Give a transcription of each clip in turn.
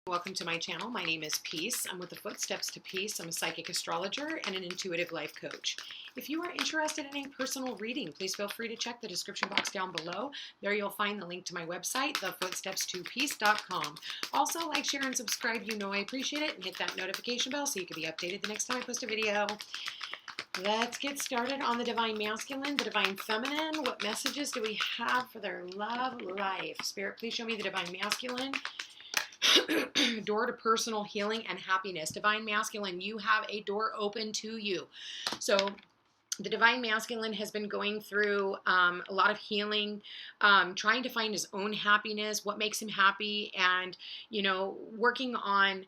Welcome to my channel. My name is Peace. I'm with the Footsteps to Peace. I'm a psychic astrologer and an intuitive life coach. If you are interested in a personal reading, please feel free to check the description box down below. There you'll find the link to my website, thefootsteps2peace.com. Also, like, share, and subscribe. You know I appreciate it. And hit that notification bell so you can be updated the next time I post a video. Let's get started on the Divine Masculine, the Divine Feminine. What messages do we have for their love life? Spirit, please show me the Divine Masculine. Door to personal healing and happiness. Divine Masculine, you have a door open to you. So the Divine Masculine has been going through a lot of healing, trying to find his own happiness, what makes him happy, and, you know, working on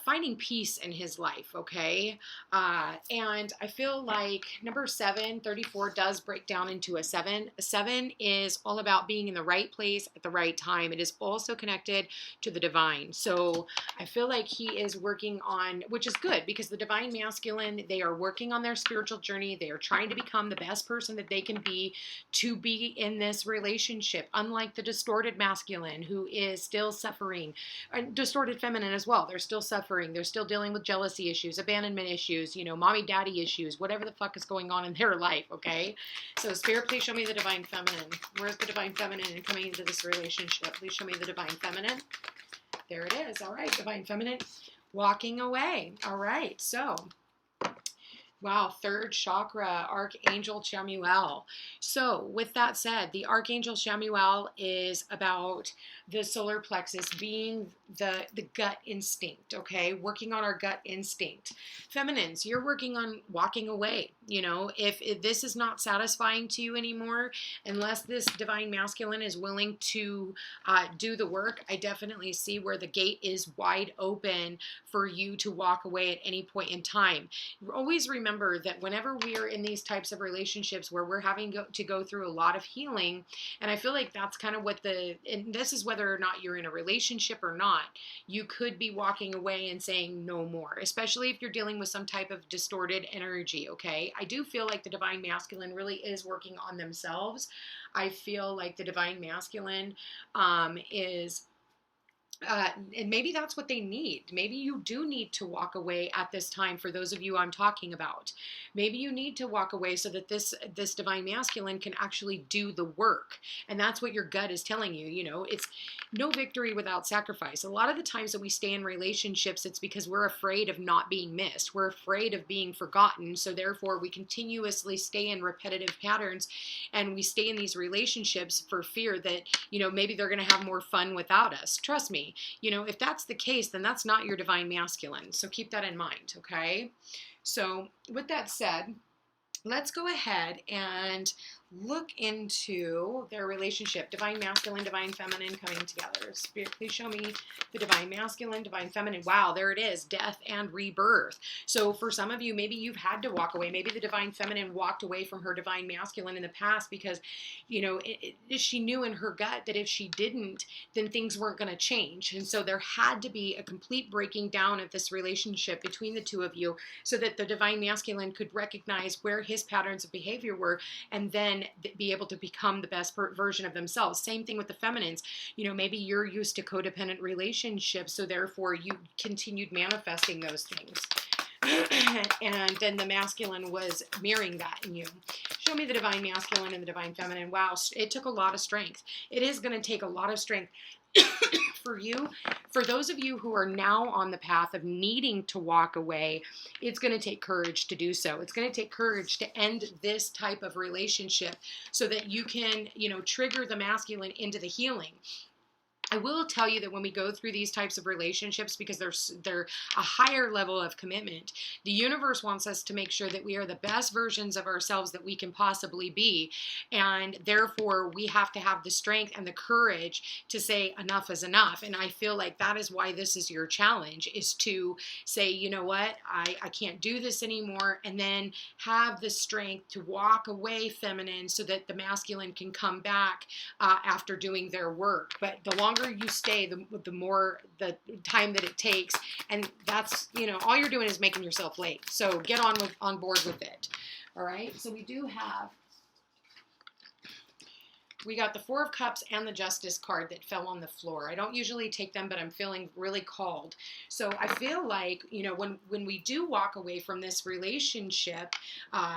finding peace in his life, okay? And I feel like number 734 does break down into a 7. A 7 is all about being in the right place at the right time. It is also connected to the divine. So I feel like he is working on, which is good, because the Divine Masculine, they are working on their spiritual journey. They are trying to become the best person that they can be to be in this relationship, unlike the distorted masculine, who is still suffering, and distorted feminine as well. They're still suffering. They're still dealing with jealousy issues, abandonment issues, you know, mommy daddy issues, whatever the fuck is going on in their life, okay? So Spirit, please show me the Divine Feminine. Where's the Divine Feminine coming into this relationship? Please show me the Divine Feminine. There it is. All right, Divine Feminine, walking away. All right, so wow, third chakra, Archangel Chamuel. So with that said, the Archangel Chamuel is about the solar plexus being the gut instinct, okay? Working on our gut instinct. Feminines, you're working on walking away. You know, if this is not satisfying to you anymore, unless this Divine Masculine is willing to do the work, I definitely see where the gate is wide open for you to walk away at any point in time. Always remember that whenever we are in these types of relationships where we're having to go through a lot of healing, and I feel like that's kind of what and this is whether or not you're in a relationship or not, you could be walking away and saying no more, especially if you're dealing with some type of distorted energy, okay? I do feel like the Divine Masculine really is working on themselves. I feel like the Divine Masculine is... and maybe that's what they need. Maybe you do need to walk away at this time. For those of you I'm talking about, maybe you need to walk away so that this Divine Masculine can actually do the work. And that's what your gut is telling you. You know, it's no victory without sacrifice. A lot of the times that we stay in relationships, it's because we're afraid of not being missed. We're afraid of being forgotten. So therefore we continuously stay in repetitive patterns, and we stay in these relationships for fear that, you know, maybe they're going to have more fun without us. Trust me. You know, if that's the case, then that's not your Divine Masculine. So keep that in mind, okay? So with that said, let's go ahead and look into their relationship. Divine Masculine, Divine Feminine coming together. Spirit, please show me the Divine Masculine, Divine Feminine. Wow, there it is. Death and rebirth. So for some of you, maybe you've had to walk away. Maybe the Divine Feminine walked away from her Divine Masculine in the past because, you know, she knew in her gut that if she didn't, then things weren't going to change. And so there had to be a complete breaking down of this relationship between the two of you so that the Divine Masculine could recognize where his patterns of behavior were, and then be able to become the best version of themselves. Same thing with the feminines. You know, maybe you're used to codependent relationships, so therefore you continued manifesting those things. And then the masculine was mirroring that in you. Show me the Divine Masculine and the Divine Feminine. Wow, it took a lot of strength. It is going to take a lot of strength for you. For those of you who are now on the path of needing to walk away, it's going to take courage to do so. It's going to take courage to end this type of relationship so that you can, you know, trigger the masculine into the healing. I will tell you that when we go through these types of relationships, because they're a higher level of commitment, the universe wants us to make sure that we are the best versions of ourselves that we can possibly be. And therefore, we have to have the strength and the courage to say enough is enough. And I feel like that is why this is your challenge, is to say, you know what, I can't do this anymore. And then have the strength to walk away, feminine, so that the masculine can come back after doing their work. But the longer you stay, the more the time that it takes, and that's, you know, all you're doing is making yourself late. So get on board with it. All right. So we do have we got the Four of Cups and the Justice card that fell on the floor. I don't usually take them, but I'm feeling really called. So I feel like, you know, when we do walk away from this relationship,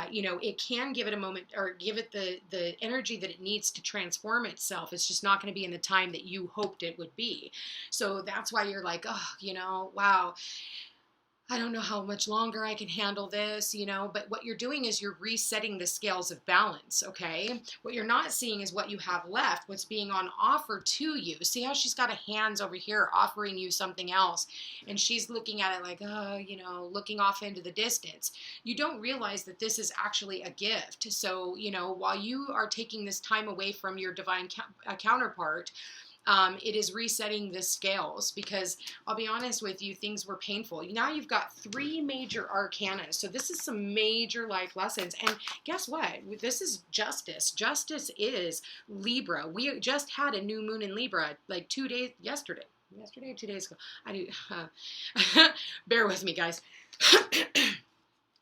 you know, it can give it a moment, or give it the energy that it needs to transform itself. It's just not going to be in the time that you hoped it would be. So that's why you're like, oh, you know, wow, I don't know how much longer I can handle this, you know, but what you're doing is you're resetting the scales of balance, okay? What you're not seeing is what you have left, what's being on offer to you. See how she's got a hands over here offering you something else, and she's looking at it like, oh, you know, looking off into the distance. You don't realize that this is actually a gift. So, you know, while you are taking this time away from your divine counterpart, it is resetting the scales, because I'll be honest with you, things were painful. Now you've got 3 major arcana. So this is some major life lessons. And guess what? This is justice. Justice is Libra. We just had a new moon in Libra like 2 days, yesterday or 2 days ago. I do, bear with me, guys.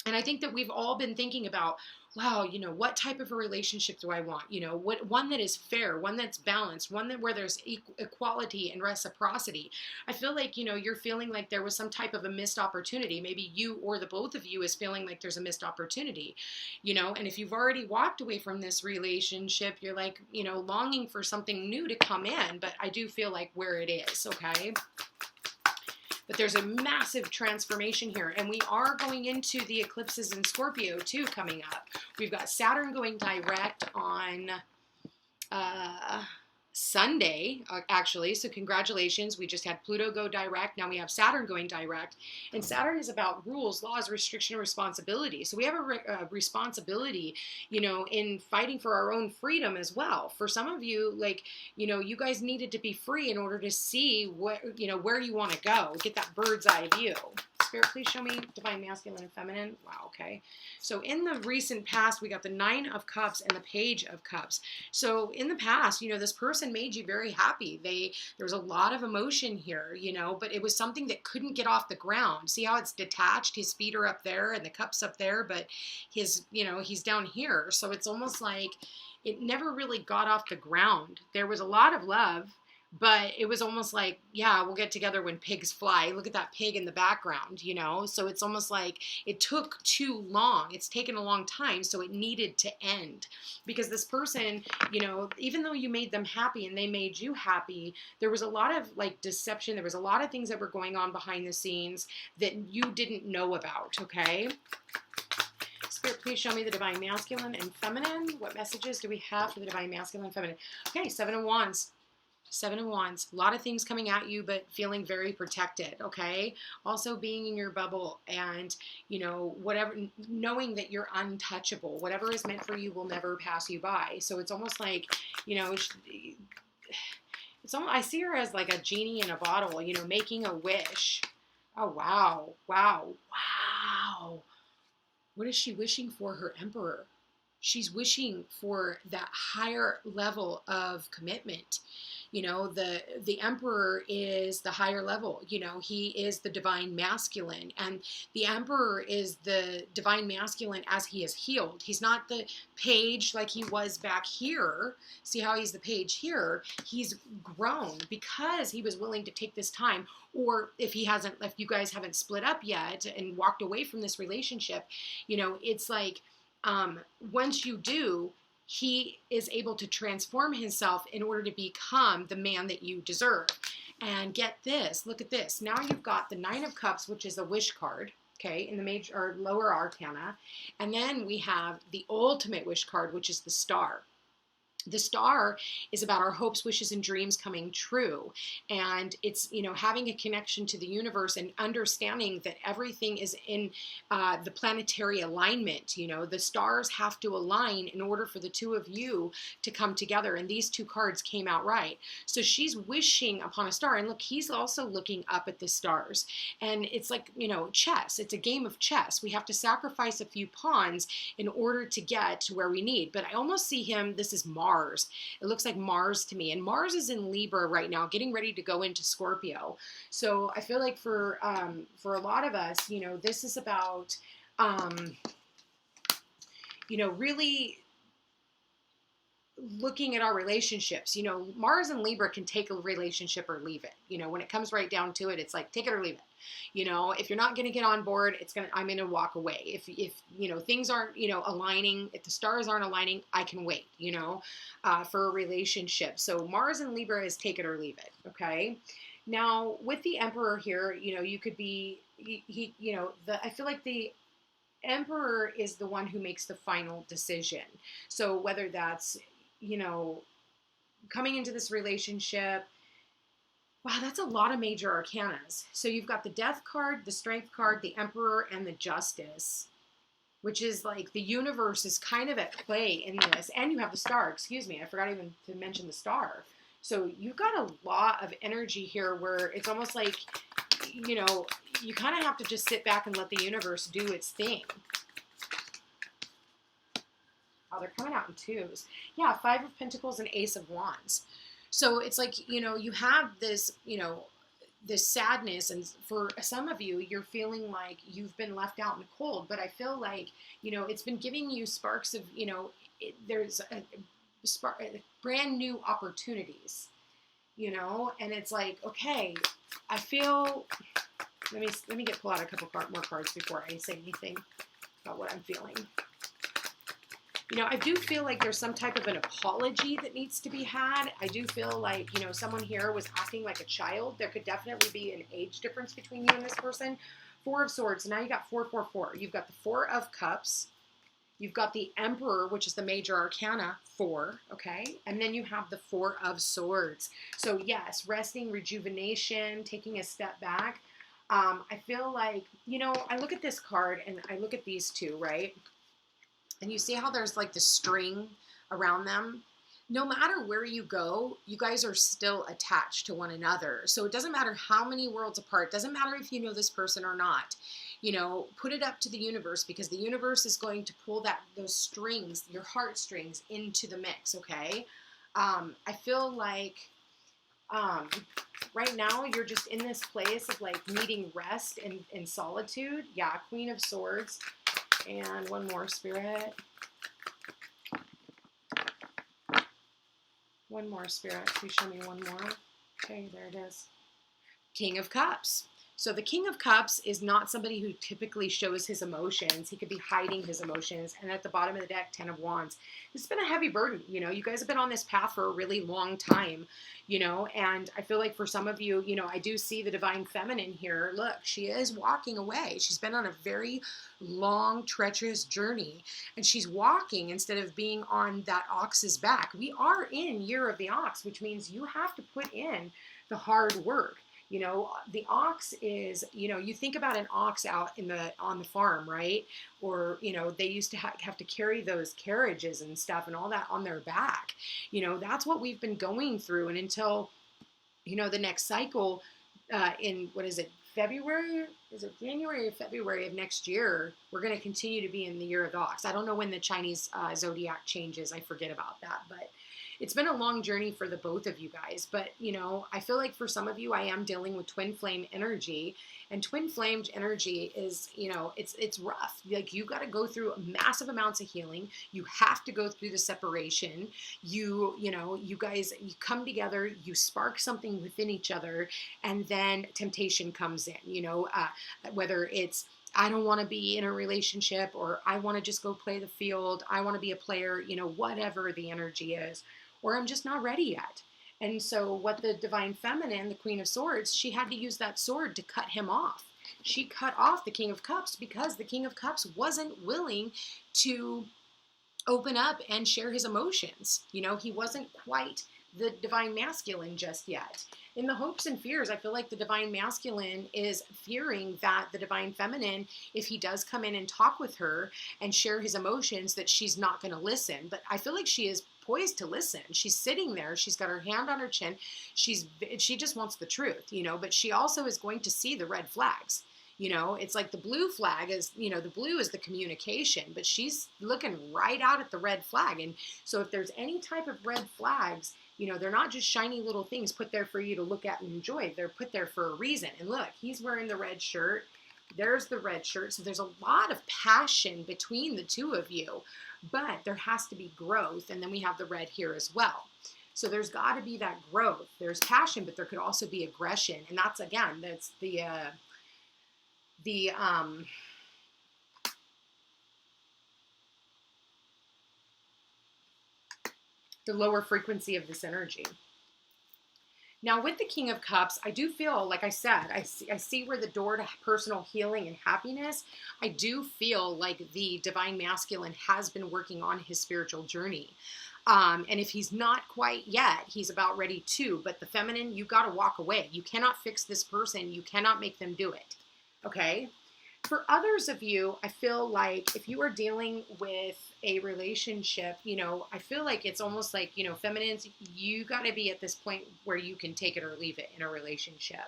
And I think that we've all been thinking about, wow, you know, what type of a relationship do I want? You know, one that is fair, one that's balanced, one that where there's equality and reciprocity. I feel like, you know, you're feeling like there was some type of a missed opportunity. Maybe you or the both of you is feeling like there's a missed opportunity, you know, and if you've already walked away from this relationship, you're like, you know, longing for something new to come in, but I do feel like where it is, okay? But there's a massive transformation here. And we are going into the eclipses in Scorpio too coming up. We've got Saturn going direct on Sunday, actually. So congratulations. We just had Pluto go direct. Now we have Saturn going direct. And Saturn is about rules, laws, restriction, and responsibility. So we have a responsibility, you know, in fighting for our own freedom as well. For some of you, like, you know, you guys needed to be free in order to see what, you know, where you want to go. Get that bird's eye view. Spirit, please show me divine masculine and feminine. Wow, okay. So in the recent past, we got the 9 of Cups and the Page of Cups. So in the past, you know, this person made you very happy. There was a lot of emotion here, you know, but it was something that couldn't get off the ground. See how it's detached? His feet are up there and the cup's up there, but his, you know, he's down here. So it's almost like it never really got off the ground. There was a lot of love, but it was almost like, yeah, we'll get together when pigs fly. Look at that pig in the background, you know? So it's almost like it took too long. It's taken a long time, so it needed to end. Because this person, you know, even though you made them happy and they made you happy, there was a lot of like deception. There was a lot of things that were going on behind the scenes that you didn't know about, okay? Spirit, please show me the divine masculine and feminine. What messages do we have for the divine masculine and feminine? Okay, 7 of Wands. 7 of Wands, a lot of things coming at you, but feeling very protected, okay? Also being in your bubble and, you know, whatever, knowing that you're untouchable. Whatever is meant for you will never pass you by. So it's almost like, you know, it's almost, I see her as like a genie in a bottle, you know, making a wish. Oh, wow, wow, wow. What is she wishing for her emperor? She's wishing for that higher level of commitment. You know, the emperor is the higher level. You know, he is the divine masculine, and the emperor is the divine masculine as he is healed. He's not the page like he was back here. See how he's the page here? He's grown because he was willing to take this time. Or if you guys haven't split up yet and walked away from this relationship, you know, it's like, once you do, he is able to transform himself in order to become the man that you deserve. And get this, look at this. Now you've got the 9 of Cups, which is a wish card, okay, in the major or lower arcana. And then we have the ultimate wish card, which is the Star. The Star is about our hopes, wishes, and dreams coming true. And it's, you know, having a connection to the universe and understanding that everything is in the planetary alignment. You know, the stars have to align in order for the two of you to come together. And these 2 cards came out right. So she's wishing upon a star. And look, he's also looking up at the stars. And it's like, you know, chess. It's a game of chess. We have to sacrifice a few pawns in order to get to where we need. But I almost see him, this is Mars. It looks like Mars to me. And Mars is in Libra right now, getting ready to go into Scorpio. So I feel like for a lot of us, you know, this is about, you know, really looking at our relationships. You know, Mars and Libra can take a relationship or leave it. You know, when it comes right down to it, it's like, take it or leave it. You know, if you're not going to get on board, I'm going to walk away. If, you know, things aren't, you know, aligning, if the stars aren't aligning, I can wait, you know, for a relationship. So Mars and Libra is take it or leave it. Okay. Now with the Emperor here, you know, you could be, you know, I feel like the Emperor is the one who makes the final decision. So whether that's, you know, coming into this relationship, wow, that's a lot of major arcanas. So you've got the Death card, the Strength card, the Emperor, and the Justice, which is like the universe is kind of at play in this. And you have the Star, excuse me, I forgot even to mention the Star. So you've got a lot of energy here where it's almost like, you know, you kind of have to just sit back and let the universe do its thing. Oh, they're coming out in twos. Yeah, Five of Pentacles and Ace of Wands. So it's like, you know, you have this, you know, this sadness, and for some of you, you're feeling like you've been left out in the cold, but I feel like, you know, it's been giving you sparks of, you know, there's a spark, brand new opportunities, you know, and it's like, okay, I feel, let me pull out a couple more cards before I say anything about what I'm feeling. You know, I do feel like there's some type of an apology that needs to be had. I do feel like, you know, someone here was acting like a child. There could definitely be an age difference between you and this person. Four of Swords. Now you got 444. You've got the Four of Cups. You've got the Emperor, which is the major arcana, 4, okay? And then you have the Four of Swords. So yes, resting, rejuvenation, taking a step back. I feel like, you know, I look at this card and I look at these two, right? And you see how there's like the string around them? No matter where you go, you guys are still attached to one another. So it doesn't matter how many worlds apart. It doesn't matter if you know this person or not. You know, put it up to the universe, because the universe is going to pull those strings, your heartstrings, into the mix, okay? I feel like right now you're just in this place of like needing rest and solitude. Yeah, Queen of Swords. And one more, Spirit. One more, Spirit. Please show me one more. Okay, there it is. King of Cups. So the King of Cups is not somebody who typically shows his emotions. He could be hiding his emotions. And at the bottom of the deck, 10 of Wands. It's been a heavy burden. You know, you guys have been on this path for a really long time, you know, and I feel like for some of you, you know, I do see the Divine Feminine here. Look, she is walking away. She's been on a very long, treacherous journey, and she's walking instead of being on that ox's back. We are in Year of the Ox, which means you have to put in the hard work. You know, the ox is, you know, you think about an ox out on the farm, right? Or, you know, they used to have to carry those carriages and stuff and all that on their back. You know, that's what we've been going through. And until, you know, the next cycle in, what is it, February? Is it January or February of next year? We're going to continue to be in the Year of the Ox. I don't know when the Chinese zodiac changes. I forget about that, but it's been a long journey for the both of you guys. But, you know, I feel like for some of you, I am dealing with twin flame energy, and twin flame energy is, you know, it's rough. Like, you got to go through massive amounts of healing. You have to go through the separation. You know, you guys, you come together, you spark something within each other, and then temptation comes in, you know, whether it's, I don't want to be in a relationship, or I want to just go play the field. I want to be a player, you know, whatever the energy is, or I'm just not ready yet. And so what the Divine Feminine, the Queen of Swords, she had to use that sword to cut him off. She cut off the King of Cups because the King of Cups wasn't willing to open up and share his emotions. You know, he wasn't quite the Divine Masculine just yet. In the hopes and fears, I feel like the Divine Masculine is fearing that the Divine Feminine, if he does come in and talk with her and share his emotions, that she's not going to listen. But I feel like she is poised to listen. She's sitting there. She's got her hand on her chin. She just wants the truth, you know, but she also is going to see the red flags. You know, it's like the blue flag is, you know, the blue is the communication, but she's looking right out at the red flag. And so if there's any type of red flags, you know, they're not just shiny little things put there for you to look at and enjoy. They're put there for a reason. And look, he's wearing the red shirt. There's the red shirt. So there's a lot of passion between the two of you, but there has to be growth. And then we have the red here as well. So there's got to be that growth. There's passion, but there could also be aggression. And that's, again, that's the lower frequency of this energy. Now with the King of Cups, I do feel, like I said, I see where the door to personal healing and happiness. I do feel like the divine masculine has been working on his spiritual journey. And if he's not quite yet, he's about ready to. But the feminine, you got to walk away. You cannot fix this person. You cannot make them do it. Okay? For others of you, I feel like if you are dealing with a relationship, you know, I feel like it's almost like, you know, feminines, you got to be at this point where you can take it or leave it in a relationship,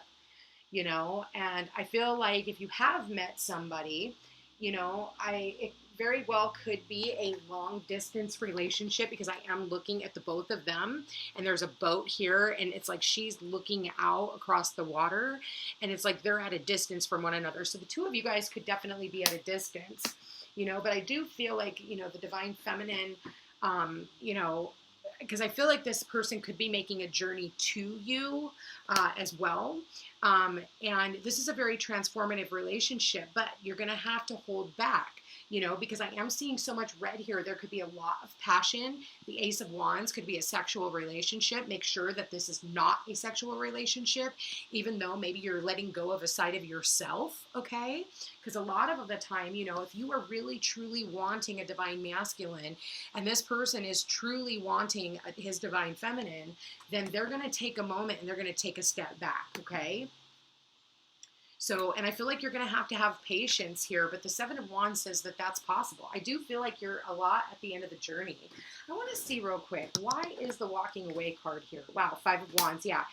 you know, and I feel like if you have met somebody, you know, it very well could be a long distance relationship, because I am looking at the both of them, and there's a boat here, and it's like she's looking out across the water, and it's like they're at a distance from one another. So the two of you guys could definitely be at a distance, you know, but I do feel like, you know, the divine feminine, you know, because I feel like this person could be making a journey to you as well. And this is a very transformative relationship, but you're going to have to hold back, you know, because I am seeing so much red here. There could be a lot of passion. The Ace of Wands could be a sexual relationship. Make sure that this is not a sexual relationship, even though maybe you're letting go of a side of yourself, okay? Because a lot of the time, you know, if you are really truly wanting a divine masculine and this person is truly wanting his divine feminine, then they're going to take a moment and they're going to take a step back, okay? So, and I feel like you're going to have patience here, but the Seven of Wands says that that's possible. I do feel like you're a lot at the end of the journey. I want to see real quick, why is the walking away card here? Wow, Five of Wands, yeah.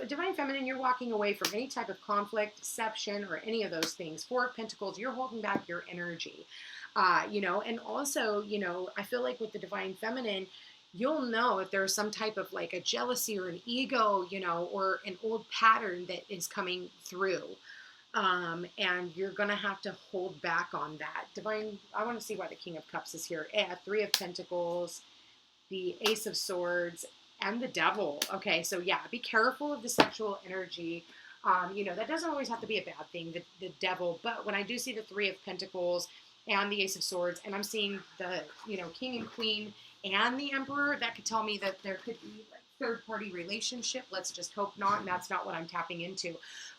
Divine Feminine, you're walking away from any type of conflict, deception, or any of those things. Four of Pentacles, you're holding back your energy. You know, and also, you know, I feel like with the Divine Feminine, you'll know if there's some type of like a jealousy or an ego, you know, or an old pattern that is coming through. And you're going to have to hold back on that. Divine, I want to see why the King of Cups is here. Three of Pentacles, the Ace of Swords, and the Devil. Okay, so yeah, be careful of the sexual energy. You know, that doesn't always have to be a bad thing, the Devil. But when I do see the Three of Pentacles and the Ace of Swords, and I'm seeing the, you know, King and Queen and the Emperor, that could tell me that there could be like third-party relationship. Let's just hope not, and that's not what I'm tapping into.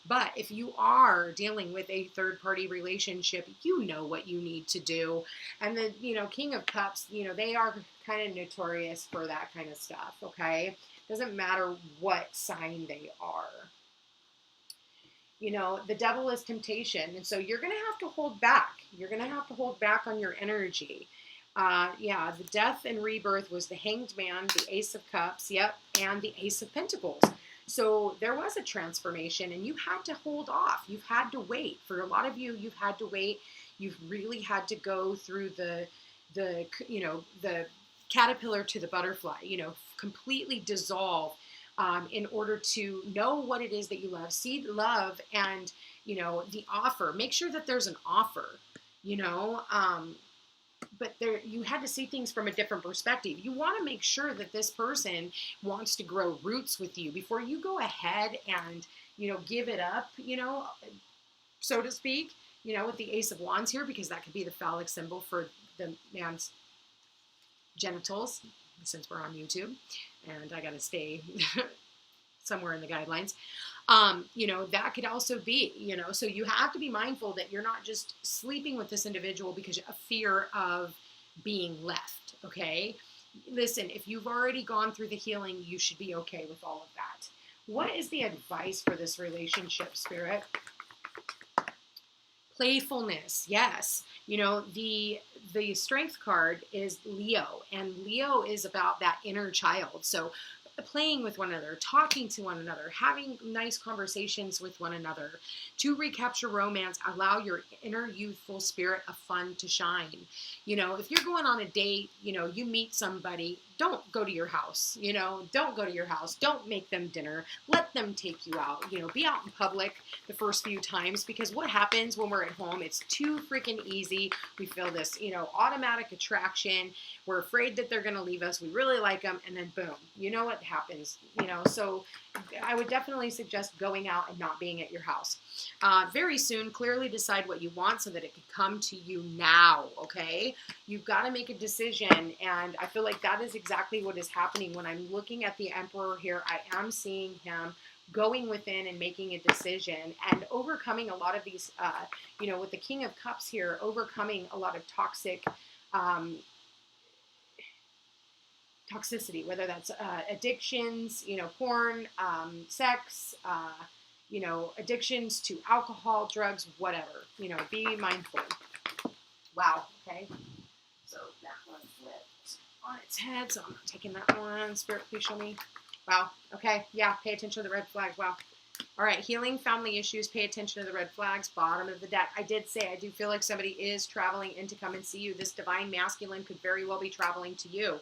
But if you are dealing with a third-party relationship, you know what you need to do. And the, you know, King of Cups, you know, they are kind of notorious for that kind of stuff, okay? Doesn't matter what sign they are. You know, the Devil is temptation, and so you're going to have to hold back. You're going to have to hold back on your energy. Yeah, the Death and Rebirth was the Hanged Man, the Ace of Cups, yep, and the Ace of Pentacles. So there was a transformation, and you had to hold off. You've had to wait. For a lot of you, you've had to wait. You've really had to go through the you know, the caterpillar to the butterfly, you know, completely dissolve in order to know what it is that you love. See love and, you know, the offer. Make sure that there's an offer, you know, but there, you had to see things from a different perspective. You want to make sure that this person wants to grow roots with you before you go ahead and, you know, give it up, you know, so to speak, you know, with the Ace of Wands here, because that could be the phallic symbol for the man's genitals, since we're on YouTube, and I got to stay somewhere in the guidelines. You know, that could also be, you know, so you have to be mindful that you're not just sleeping with this individual because of fear of being left, okay? Listen, if you've already gone through the healing, you should be okay with all of that. What is the advice for this relationship, Spirit? Playfulness, yes. You know, the Strength card is Leo, and Leo is about that inner child. So playing with one another, talking to one another, having nice conversations with one another. To recapture romance, allow your inner youthful spirit of fun to shine. You know, if you're going on a date, you know, you meet somebody, don't go to your house, you know, don't go to your house. Don't make them dinner. Let them take you out, you know, be out in public the first few times, because what happens when we're at home, it's too freaking easy. We feel this, you know, automatic attraction. We're afraid that they're going to leave us. We really like them. And then boom, you know what happens, you know? So I would definitely suggest going out and not being at your house. Very soon, clearly decide what you want so that it can come to you now, okay? You've got to make a decision, and I feel like that is exactly what is happening. When I'm looking at the Emperor here, I am seeing him going within and making a decision and overcoming a lot of these, you know, with the King of Cups here, overcoming a lot of toxicity, whether that's addictions, you know, porn, sex, you know, addictions to alcohol, drugs, whatever, you know, be mindful. Wow. Okay. So that one flipped on its head. So I'm not taking that one. Spirit, please show me. Wow. Okay. Yeah. Pay attention to the red flags. Wow. All right. Healing family issues. Pay attention to the red flags. Bottom of the deck. I did say, I do feel like somebody is traveling in to come and see you. This divine masculine could very well be traveling to you.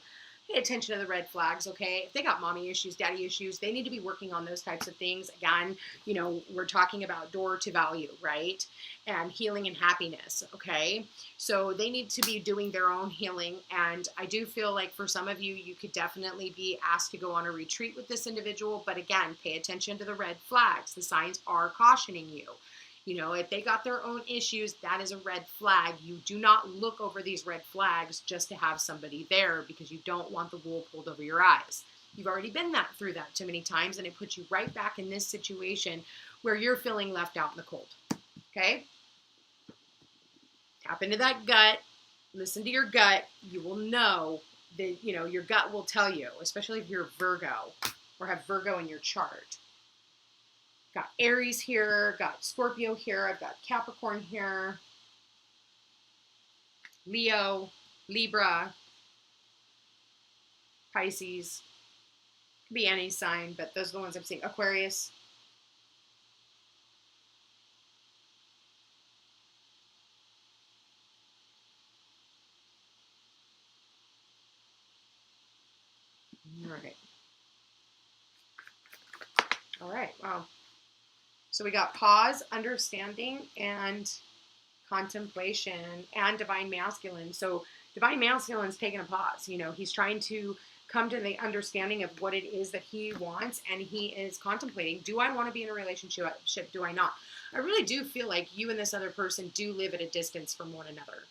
Pay attention to the red flags, okay? If they got mommy issues, daddy issues, they need to be working on those types of things. Again, you know, we're talking about door to value, right? And healing and happiness, okay? So they need to be doing their own healing. And I do feel like for some of you, you could definitely be asked to go on a retreat with this individual. But again, pay attention to the red flags. The signs are cautioning you. You know, if they got their own issues, that is a red flag. You do not look over these red flags just to have somebody there, because you don't want the wool pulled over your eyes. You've already been through that too many times, and it puts you right back in this situation where you're feeling left out in the cold. Okay? Tap into that gut. Listen to your gut. You will know that, you know, your gut will tell you, especially if you're Virgo or have Virgo in your chart. Got Aries here, got Scorpio here, I've got Capricorn here, Leo, Libra, Pisces, could be any sign, but those are the ones I'm seeing. Aquarius. All right. All right, wow. So we got pause, understanding, and contemplation, and divine masculine. So divine masculine's taking a pause. You know, he's trying to come to the understanding of what it is that he wants, and he is contemplating, do I want to be in a relationship? Do I not? I really do feel like you and this other person do live at a distance from one another.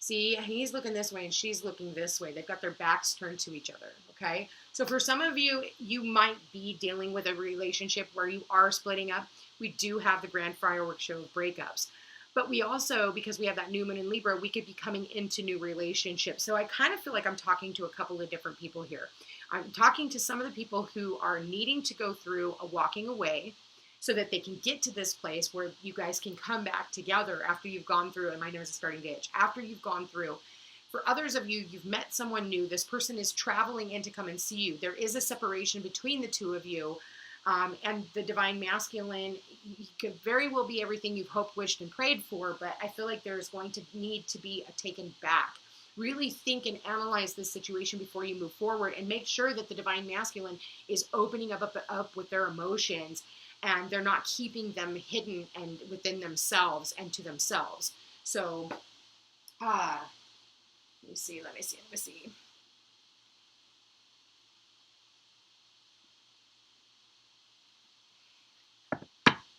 See, he's looking this way and she's looking this way. They've got their backs turned to each other, okay? So for some of you, you might be dealing with a relationship where you are splitting up. We do have the grand fireworks show of breakups. But we also, because we have that new moon in Libra, we could be coming into new relationships. So I kind of feel like I'm talking to a couple of different people here. I'm talking to some of the people who are needing to go through a walking away so that they can get to this place where you guys can come back together after you've gone through, and my nose is starting to itch, after you've gone through. For others of you, you've met someone new. This person is traveling in to come and see you. There is a separation between the two of you. And the divine masculine could very well be everything you've hoped, wished, and prayed for, but I feel like there's going to need to be a taken back. Really think and analyze this situation before you move forward, and make sure that the divine masculine is opening up with their emotions, and they're not keeping them hidden and within themselves and to themselves. So, let me see.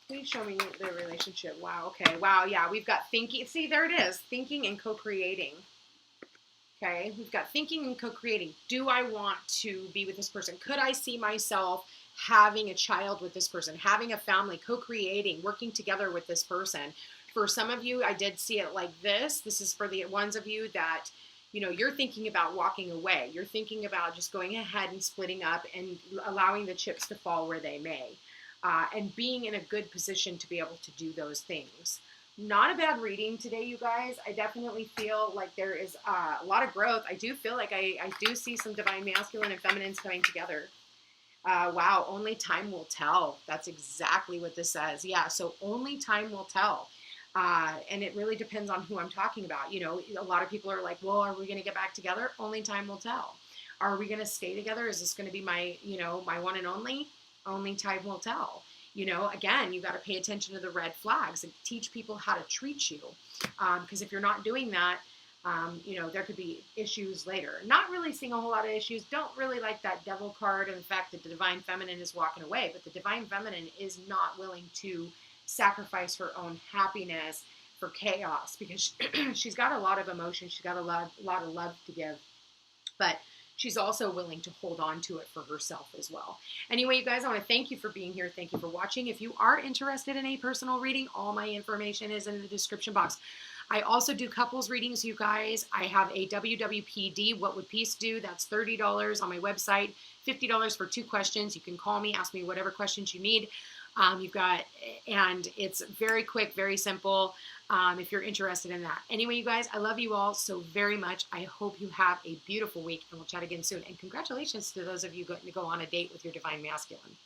Please show me the relationship. Wow, okay. Wow, yeah, we've got thinking. See, there it is. Thinking and co-creating. Okay, we've got thinking and co-creating. Do I want to be with this person? Could I see myself having a child with this person, having a family, co-creating, working together with this person? For some of you, I did see it like this. This is for the ones of you that, you know, you're thinking about walking away. You're thinking about just going ahead and splitting up and allowing the chips to fall where they may. And being in a good position to be able to do those things. Not a bad reading today, you guys. I definitely feel like there is a lot of growth. I do feel like I do see some divine masculine and feminines coming together. Wow, only time will tell. That's exactly what this says. Yeah, so only time will tell. And it really depends on who I'm talking about. You know, a lot of people are like, well, are we going to get back together? Only time will tell. Are we going to stay together? Is this going to be my, my one and only? Only time will tell. Again, you got to pay attention to the red flags and teach people how to treat you. Because if you're not doing that, there could be issues later. Not really seeing a whole lot of issues. Don't really like that devil card and the fact that the divine feminine is walking away. But the divine feminine is not willing to sacrifice her own happiness for chaos, because she's got a lot of emotion. She's got a lot of love to give. But she's also willing to hold on to it for herself as well. Anyway, you guys, I want to thank you for being here. Thank you for watching. If you are interested in a personal reading, all my information is in the description box. I also do couples readings, you guys. I have a WWPD, What Would Peace Do? That's $30 on my website, $50 for 2 questions. You can call me, ask me whatever questions you need. And it's very quick, very simple, if you're interested in that. Anyway, you guys, I love you all so very much. I hope you have a beautiful week, and we'll chat again soon. And congratulations to those of you going to go on a date with your divine masculine.